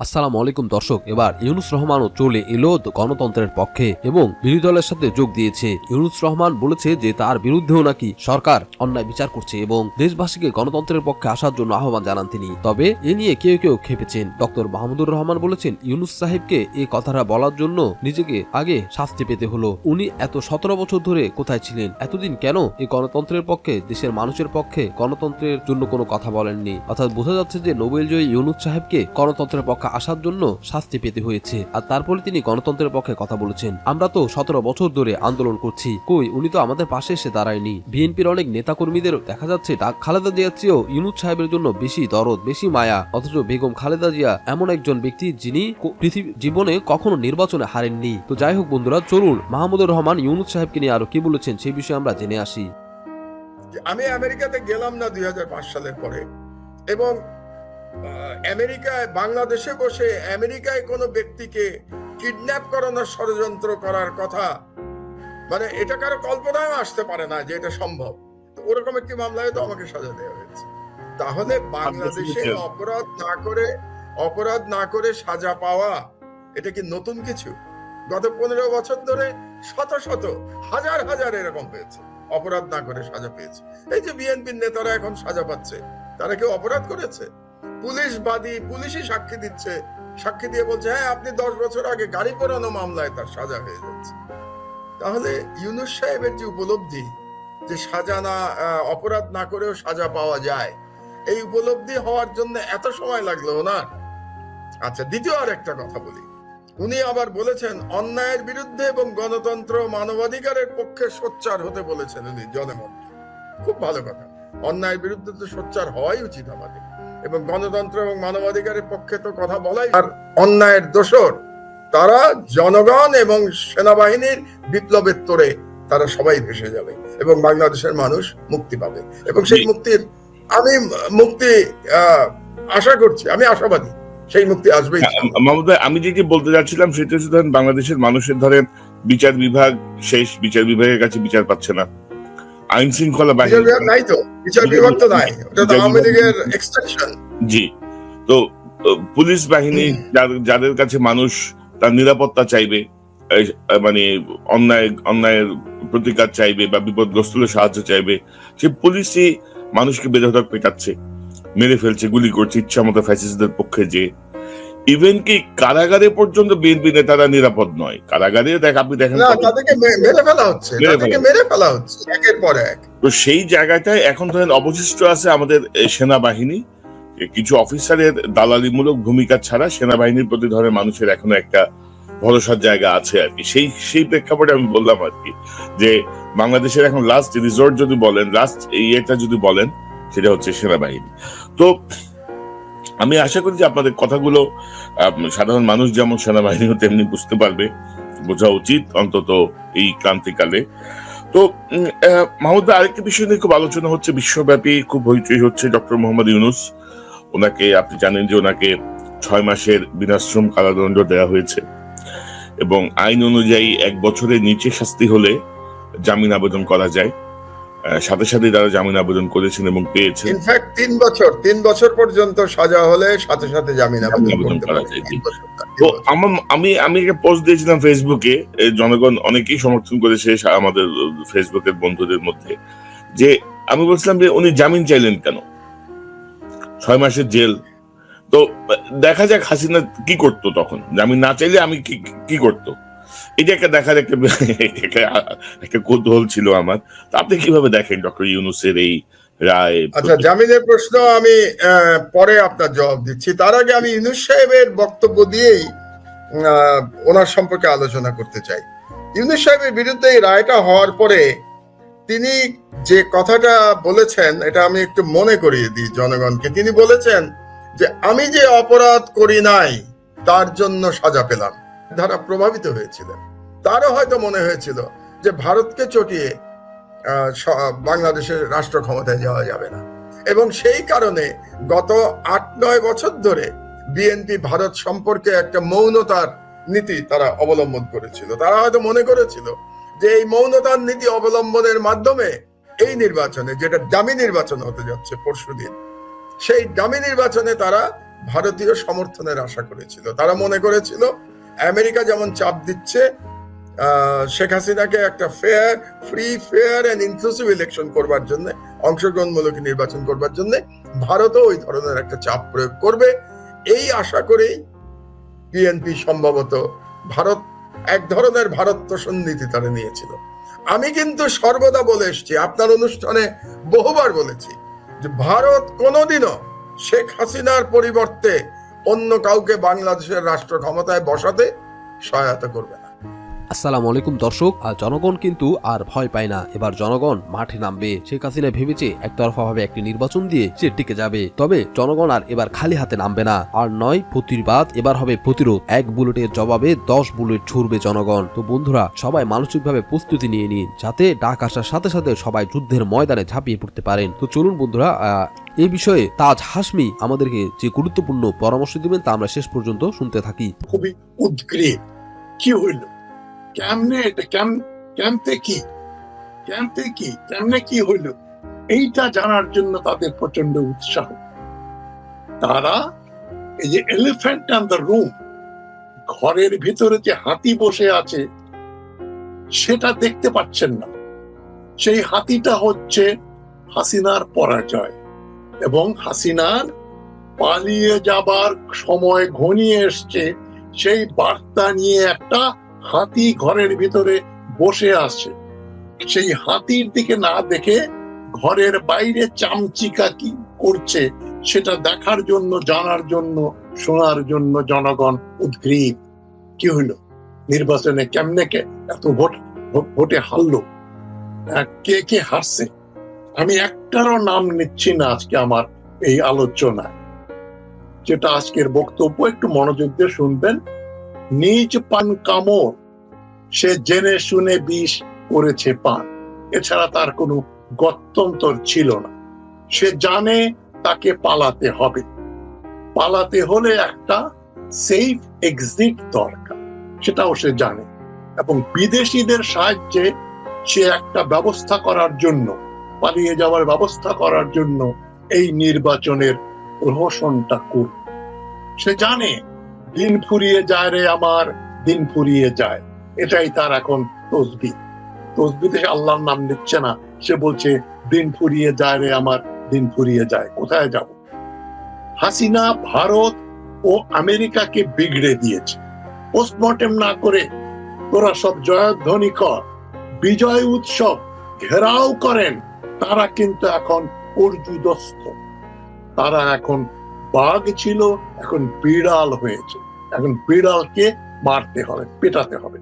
আসসালামু আলাইকুম দর্শক, এবার ইউনুস রহমানও চলে এলো গণতন্ত্রের পক্ষে এবং বিরোধী দলের সাথে যোগ দিয়েছে। ইউনুস রহমান বলেছে যে তার বিরুদ্ধেও নাকি সরকার অন্যায় বিচার করছে এবং দেশবাসীকে গণতন্ত্রের পক্ষে আসার জন্য আহ্বান জানান তিনি। তবে এ নিয়ে কেউ কেউ খেপেছেন। ডক্টর মাহমুদুর রহমান বলেছেন, ইউনুস সাহেবকে এই কথাটা বলার জন্য নিজেকে আগে শাস্তি পেতে হলো। উনি এত 17 বছর ধরে কোথায় ছিলেন? এতদিন কেন এই গণতন্ত্রের পক্ষে, দেশের মানুষের পক্ষে গণতন্ত্রের জন্য কোনো কথা বলেননি? অর্থাৎ বোঝা যাচ্ছে যে নোবেলজয়ী ইউনুস সাহেবকে গণতন্ত্রের পক্ষে আসার জন্য শাস্তি পেতে হয়েছে। আর তারপরে তিনি গণতন্ত্রের পক্ষে কথা বলেছেন। আমরা তো 17 বছর ধরে আন্দোলন করছি, কই উনি তো আমাদের পাশে এসে দাঁড়ায়নি। বিএনপির অনেক নেতাকর্মীদের দেখা যাচ্ছে খালেদা জিয়ার চেয়েও ইউনুস সাহেবের জন্য বেশি দরদ, বেশি মায়া। অথচ বেগম খালেদা জিয়া এমন একজন ব্যক্তি যিনি পৃথিবীর জীবনে কখনো নির্বাচনে হারেননি। তো যাই হোক বন্ধুরা, চলুন মাহমুদুর রহমান ইউনুস সাহেবকে নিয়ে আরো কি বলেছেন সেই বিষয়ে আমরা জেনে আসি। আমি আমেরিকাতে গেলাম না 2005 সালের পরে, এবং আমেরিকায় বাংলাদেশে বসে আমেরিকায় কোনো ব্যক্তিকে কিডন্যাপ করানোর ষড়যন্ত্র করার কথা, মানে এটা কারো কল্পনায় আসতে পারে না যে এটা সম্ভব। তো ওরকম একটি মামলায় তো আমাকে সাজা দেওয়া হয়েছে। তাহলে বাংলাদেশে অপরাধ না করে সাজা পাওয়া এটা কি নতুন কিছু? গত 15 বছর ধরে শত শত হাজার হাজার এরকম হয়েছে, অপরাধ না করে সাজা পেয়েছে। এই যে বিএনপির নেতারা এখন সাজা পাচ্ছে, তারা কেউ অপরাধ করেছে? পুলিশই সাক্ষী দিচ্ছে, সাক্ষী দিয়ে বলছে হ্যাঁ আপনি 10 বছর আগে গাড়ি পোড়ানো মামলায় তার সাজা হয়ে যাচ্ছে। তাহলে ইউনুস সাহেবের যে উপলব্ধি যে অপরাধ না করেও সাজা পাওয়া যায়, এই উপলব্ধি হওয়ার জন্য এত সময় লাগলো ওনার। আচ্ছা, দ্বিতীয় আর একটা কথা বলি। উনি আবার বলেছেন অন্যায়ের বিরুদ্ধে এবং গণতন্ত্র মানবাধিকারের পক্ষে সোচ্চার হতে বলেছেন উনি জনগণকে। খুব ভালো কথা। অন্যায়ের বিরুদ্ধে তো সোচ্চার হওয়াই উচিত আমাদের, এবং গণতন্ত্র এবং মানবাধিকারের পক্ষে তো কথা বলাই। আর অন্যায়ের দোষর তারা জনগণ এবং সেনাবাহিনীর বিপ্লবের তোড়ে তারা সবাই ভেসে যাবে এবং বাংলাদেশের মানুষ মুক্তি পাবে। এবং সেই মুক্তি আশা করছি, আমি আশাবাদী সেই মুক্তি আসবেই। আমি যেটি বলতে যাচ্ছিলাম সেটা হচ্ছে, ধরেন বাংলাদেশের মানুষের ধরেন বিচার বিভাগ শেষ, বিচার বিভাগের কাছে বিচার পাচ্ছে না, আইন শৃঙ্খলা বাহিনী নাই, তো বিচার বিভাগ তো নাই, ওটা তো আওয়ামী লীগের এক্সটেনশন। জি, তো পুলিশ বাহিনী যাদের কাছে মানুষ তার নিরাপত্তা চাইবে, মানে অন্যায়ের প্রতিকার চাইবে বা বিপদগ্রস্ত সাহায্য চাইবে, সে পুলিশই মানুষকে বেধড়ক পেটাচ্ছে, মেরে ফেলছে, গুলি করছে ইচ্ছা মতো ফ্যাসিস্টদের পক্ষে। যে ইভেন কি কারাগারে পর্যন্ত বিএনপি নেতারা নিরাপদ নয়। কারাগারে আপনি দেখেন তাদেরকে মেরে ফেলা হচ্ছে একের পর এক। তো সেই জায়গাটায় এখন ধরেন অবশিষ্ট আছে আমাদের সেনাবাহিনী। কিছু অফিসারের দালালিমূলক ভূমিকা ছাড়া সেনাবাহিনীর প্রতি ধরে মানুষের এখনো একটা ভরসার জায়গা আছে আর কি। সেই প্রেক্ষাপটে আমি বললাম আর কি যে বাংলাদেশের এখন লাস্ট রিসোর্ট যদি বলেন, লাস্ট ইয়েটা যদি বলেন, সেটা হচ্ছে সেনাবাহিনী। তো আমি আশা করি যে আপনাদের কথাগুলো সাধারণ মানুষ যেমন সেনাবাহিনীও তেমনি বুঝতে পারবে, বোঝা উচিত অন্তত এই ক্রান্তিকালে। তো মাহমুদ, আরেকটি বিষয় নিয়ে খুব আলোচনা হচ্ছে, বিশ্বব্যাপী খুব হইচই হচ্ছে। ডক্টর মোহাম্মদ ইউনুস, ওনাকে আপনি জানেন যে ওনাকে 6 মাসের বিনাশ্রম কারাদণ্ড দেওয়া হয়েছে এবং আইন অনুযায়ী 1 বছরের নিচে শাস্তি হলে জামিন আবেদন করা যায়। সাথে সাথে তারা জামিন আবেদন করেছেন এবং পেয়েছেন। ইনফ্যাক্ট 3 বছর পর্যন্ত সাজা হলে সাথে সাথে জামিন আবেদন করা যায়। তো আমি একটা পোস্ট দিয়েছিলাম ফেসবুকে, জনগণ অনেকেই সমর্থন করেছে আমাদের ফেসবুকের বন্ধুদের মধ্যে, যে আমি বলছিলাম যে উনি জামিন চাইলেন কেন, 6 মাসের জেল। তো দেখা যাক হাসিনা কি করতো তখন, জামিন না চাইলে আমি কি করতো, এটা একটা দেখার একটা কৌতূহল ছিল আমার। তো আপনি কিভাবে দেখেন ডক্টর ইউনুসের এই রায়? আচ্ছা, জামিনের প্রশ্ন আমি পরে আপনার জবাব দিচ্ছি। তার আগে আমি ইউনুস সাহেবের বক্তব্য দিয়েই ওনার সম্পর্কে আলোচনা করতে চাই। ইউনুস সাহেবের বিরুদ্ধে এই রায়টা হওয়ার পরে তিনি যে কথাটা বলেছেন, এটা আমি একটু মনে করিয়ে দিই জনগণকে। তিনি বলেছেন যে আমি যে অপরাধ করি নাই তার জন্য সাজা পেলাম। ধারা প্রভাবিত হয়েছিলেন, তারও হয়তো মনে হয়েছিল যে ভারতকে চটিয়ে বাংলাদেশের রাষ্ট্র ক্ষমতায় যাওয়া যাবে না, এবং সেই কারণে গত 8-9 বছর ধরে বিএনপি ভারত সম্পর্কে একটা মৌনতার নীতি তারা অবলম্বন করেছিল। তারা হয়তো মনে করেছিল যে এই মৌনতার নীতি অবলম্বনের মাধ্যমে এই নির্বাচনে, যেটা ডামি নির্বাচন হতে যাচ্ছে পরশুদিন, সেই ডামি নির্বাচনে তারা ভারতীয় সমর্থনের আশা করেছিল। তারা মনে করেছিল আমেরিকা যেমন চাপ দিচ্ছে শেখ হাসিনাকে একটা free fair and inclusive election করবার জন্য, অংশগ্রহণমূলক নির্বাচন করবার জন্য ভারতও ওই ধরনের একটা চাপ প্রয়োগ করবে, এই আশা করেই বিএনপি সম্ভবত এক ধরনের ভারত সন্নীতি তারা নিয়েছিল। আমি কিন্তু সর্বদা বলে এসেছি, আপনার অনুষ্ঠানে বহুবার বলেছি, যে ভারত কোনোদিনও শেখ হাসিনার পরিবর্তে অন্য কাউকে বাংলাদেশের রাষ্ট্র ক্ষমতায় বসাতে সহায়তা করবে না। আসসালামু আলাইকুম দর্শক, আর জনগণ কিন্তু আর ভয় পায় না। এবার জনগণ মাঠে নামবে। শেখ হাসিনা ভেবেছে একতরফা ভাবে একটি নির্বাচন দিয়ে সে টিকে যাবে, তবে জনগণ আর এবার খালি হাতে নামবে না। আর নয় প্রতিবাদ, এবার হবে প্রতিরোধ। এক বুলেটের জবাবে 10 বুলেট ছুড়বে জনগণ। তো বন্ধুরা, সবাই মানসিকভাবে প্রস্তুতি নিয়ে নিন, যাতে ডাক আসার সাথে সাথে সবাই যুদ্ধের ময়দানে ঝাঁপিয়ে পড়তে পারেন। তো চলুন বন্ধুরা, এই বিষয়ে তাজ হাশমি আমাদেরকে যে গুরুত্বপূর্ণ পরামর্শ দিবেন তা আমরা শেষ পর্যন্ত শুনতে থাকি। খুবই উদ্গ্রীব, কি হইল, কেমনে এটা, কেমনে কি হইল, এইটা জানার জন্য তাদের প্রচন্ড উৎসাহ। তারা এই যে এলিফ্যান্ট ইন দ্য রুম, ঘরের ভিতরে যে হাতি বসে আছে সেটা দেখতে পাচ্ছেন না। সেই হাতিটা হচ্ছে হাসিনার পরাজয় এবং হাসিনার পালিয়ে যাবার সময় ঘনিয়ে এসছে, সেই বার্তা নিয়ে একটা হাতি ঘরের ভিতরে বসে আছে। সেই হাতির দিকে না দেখে ঘরের বাইরে চামচিকা কি করছে সেটা দেখার জন্য, জানার জন্য, শোনার জন্য জনগণ উদ্গ্রীব। কি হইল, নির্বাচনে কেমনে এত ভোটে হারলো, কে কে হারছে। আমি একটারও নাম নিচ্ছি না আজকে আমার এই আলোচনায়। যেটা আজকের বক্তব্য একটু মনোযোগ দিয়ে শুনবেন। নিজ পান কামড়, সে জেনে শুনে বিষ করেছে পান, এছাড়া তার কোনো গত্যন্তর ছিল না। সে জানে তাকে পালাতে হবে, পালাতে হলে একটা সেফ এক্সিট দরকার, সেটাও সে জানে। এবং বিদেশিদের সাহায্যে সে একটা ব্যবস্থা করার জন্য, পালিয়ে যাওয়ার ব্যবস্থা করার জন্য এই নির্বাচনের প্রহসনটা করবে। সে জানে দিন ফুরিয়ে যায় রে আমার, দিন ফুরিয়ে যায়, এটাই তার এখন তসবিতে আল্লাহর নাম নিচ্ছে না, সে বলছে দিন ফুরিয়ে যায় রে আমার, দিন ফুরিয়ে যায়। কোথায় যাব? হাসিনা ভারত ও আমেরিকাকে বিগড়ে দিয়েছে। পোস্টমর্টেম না করে তোরা সব জয়ধ্বনি কর, বিজয় উৎসব ঘেরাও করেন। তারা কিন্তু এখন পর্যুদস্ত, তারা এখন বাঘ ছিল, এখন বিড়াল হয়েছে। এখন বিড়ালকে মারতে হবে, পেটাতে হবে।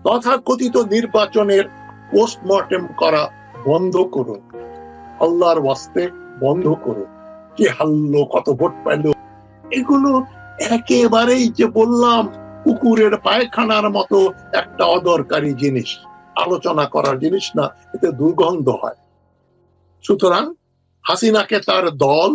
তথাকথিত নির্বাচনের পোস্টমর্টেম করা বন্ধ করুন, আল্লাহর ওয়াস্তে বন্ধ করুন। কি হারলো, কত ভোট পাইল, এগুলো একেবারেই যে বললাম কুকুরের পায়খানার মতো একটা অদরকারি জিনিস, আলোচনা করার জিনিস না, এতে দুর্গন্ধ হয়। সুতরাং হাসিনাকে তার দল,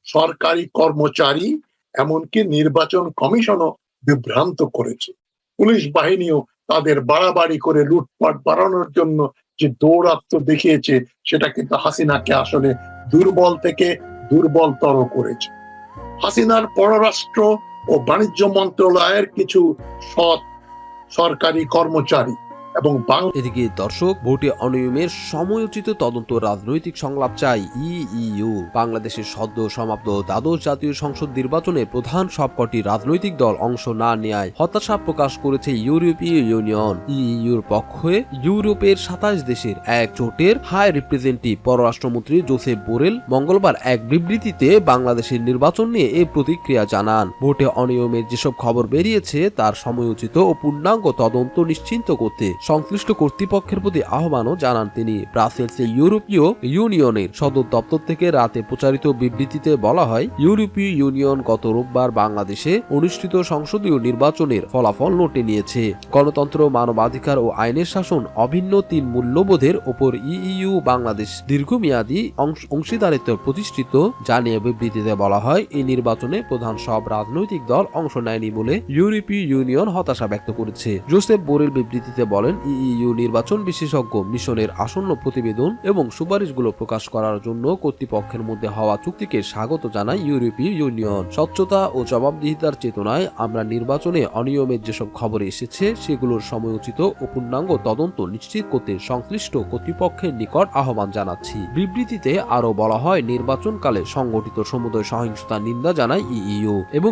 সরকারি কর্মচারী, এমনকি নির্বাচন কমিশনও বিভ্রান্ত করেছে। পুলিশ বাহিনীও তাদের বাড়াবাড়ি করে লুটপাট বাড়ানোর জন্য যে দৌরাত্ম দেখিয়েছে, সেটা কিন্তু হাসিনাকে আসলে দুর্বল থেকে দুর্বলতর করেছে। হাসিনার পররাষ্ট্র ও বাণিজ্য মন্ত্রণালয়ের কিছু সৎ সরকারি কর্মচারী এবং এদিকে দর্শক, ভোটে অনিয়মের সময়োচিত তদন্ত, রাজনৈতিক সংলাপ চাই ইইউ। বাংলাদেশের সদ্য সমাপ্ত দ্বাদশ জাতীয় সংসদ নির্বাচনে প্রধান সবকটি রাজনৈতিক দল অংশ না নেয় হতাশা প্রকাশ করেছে ইউরোপীয় ইউনিয়ন। ইইউর পক্ষে ইউরোপের 27 দেশের এক জোটের হাই রিপ্রেজেন্টেটিভ পররাষ্ট্রমন্ত্রী জোসেফ বোরেল মঙ্গলবার এক বিবৃতিতে বাংলাদেশের নির্বাচন নিয়ে এই প্রতিক্রিয়া জানান। ভোটে অনিয়মের যেসব খবর বেরিয়েছে তার সময়োচিত ও পূর্ণাঙ্গ তদন্ত নিশ্চিন্ত করতে সংশ্লিষ্ট কর্তৃপক্ষের প্রতি আহ্বানও জানান তিনি। ব্রাসেলসে ইউরোপীয় ইউনিয়নের সদর দপ্তর থেকে রাতে প্রচারিত বিবৃতিতে বলা হয়, ইউরোপীয় ইউনিয়ন গত রোববার বাংলাদেশে অনুষ্ঠিত সংসদীয় নির্বাচনের ফলাফল নোটে নিয়েছে। গণতন্ত্র, মানবাধিকার ও আইনের শাসন অভিন্ন 3 মূল্যবোধের ওপর ইইউ বাংলাদেশ দীর্ঘমেয়াদী অংশীদারিত্ব প্রতিষ্ঠিত জানিয়ে বিবৃতিতে বলা হয়, এই নির্বাচনে প্রধান সব রাজনৈতিক দল অংশ নেয়নি বলে ইউরোপীয় ইউনিয়ন হতাশা ব্যক্ত করেছে। জোসেফ বোরেল বিবৃতিতে বলেন, ইইউ নির্বাচন বিশেষজ্ঞ মিশনের আসন্ন প্রতিবেদন এবং সুপারিশগুলো প্রকাশ করার জন্য কর্তৃপক্ষের মধ্যে হওয়া চুক্তিকে স্বাগত জানায় ইউরোপীয় ইউনিয়ন। স্বচ্ছতা ও জবাবদিহিতার চেতনায় আমরা নির্বাচনে অনিয়মের যেসব খবর এসেছে সেগুলোর সময়োচিত ও পূর্ণাঙ্গ তদন্ত নিশ্চিত করতে সংশ্লিষ্ট কর্তৃপক্ষের নিকট আহ্বান জানাচ্ছি। বিবৃতিতে আরও বলা হয়, নির্বাচনকালে সংগঠিত সমুদয় সহিংসতার নিন্দা জানায় ইইউ এবং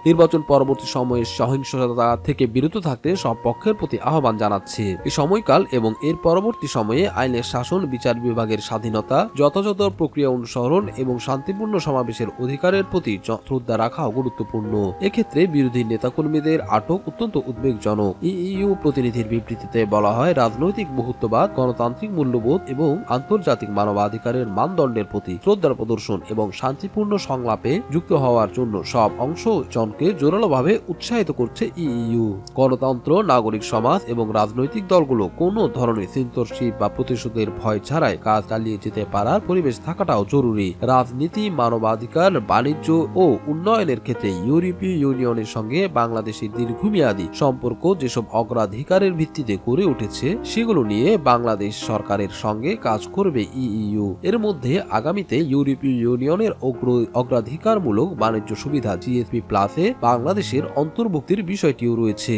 নির্বাচন পরবর্তী সময়ে সহিংসতা থেকে বিরত থাকতে সব পক্ষের প্রতি আহ্বান জানাচ্ছে। এই সময়কাল এবং এর পরবর্তী সময়ে আইনের শাসন, বিচার বিভাগের স্বাধীনতা, যথাযথ প্রক্রিয়া অনুসরণ এবং শান্তিপূর্ণ সমাবেশের অধিকারের প্রতি শ্রদ্ধা রাখাও গুরুত্বপূর্ণ। এক্ষেত্রে বিরোধী নেতাকর্মীদের আটক অত্যন্ত উদ্বেগজনক। ইইউ প্রতিনিধির বিবৃতিতে বলা হয়, রাজনৈতিক বহুত্ববাদ, গণতান্ত্রিক মূল্যবোধ এবং আন্তর্জাতিক মানবাধিকারের মানদণ্ডের প্রতি শ্রদ্ধা প্রদর্শন এবং শান্তিপূর্ণ সংলাপে যুক্ত হওয়ার জন্য সব অংশজনকে জোরালোভাবে উৎসাহিত করছে ইইউ। গণতন্ত্র, নাগরিক সমাজ এবং রাজনৈতিক দলগুলো কোনো ধরনের সেন্সরশিপ বা প্রতিশোধের ভয় ছাড়াই কাজ চালিয়ে যেতে পারার পরিবেশ থাকাটাও জরুরি। রাজনীতি, মানবাধিকার, বাণিজ্য ও উন্নয়নের ক্ষেত্রে ইউরোপীয় ইউনিয়নের সঙ্গে বাংলাদেশের দীর্ঘমেয়াদী সম্পর্ক যেসব অগ্রাধিকারের ভিত্তিতে গড়ে উঠেছে সেগুলো নিয়ে বাংলাদেশ সরকারের সঙ্গে কাজ করবে ইইউ। এর মধ্যে আগামীতে ইউরোপীয় ইউনিয়নের অগ্রাধিকারমূলক বাণিজ্য সুবিধা জিএসপি প্লাসে বাংলাদেশের অন্তর্ভুক্তির বিষয়টিও রয়েছে।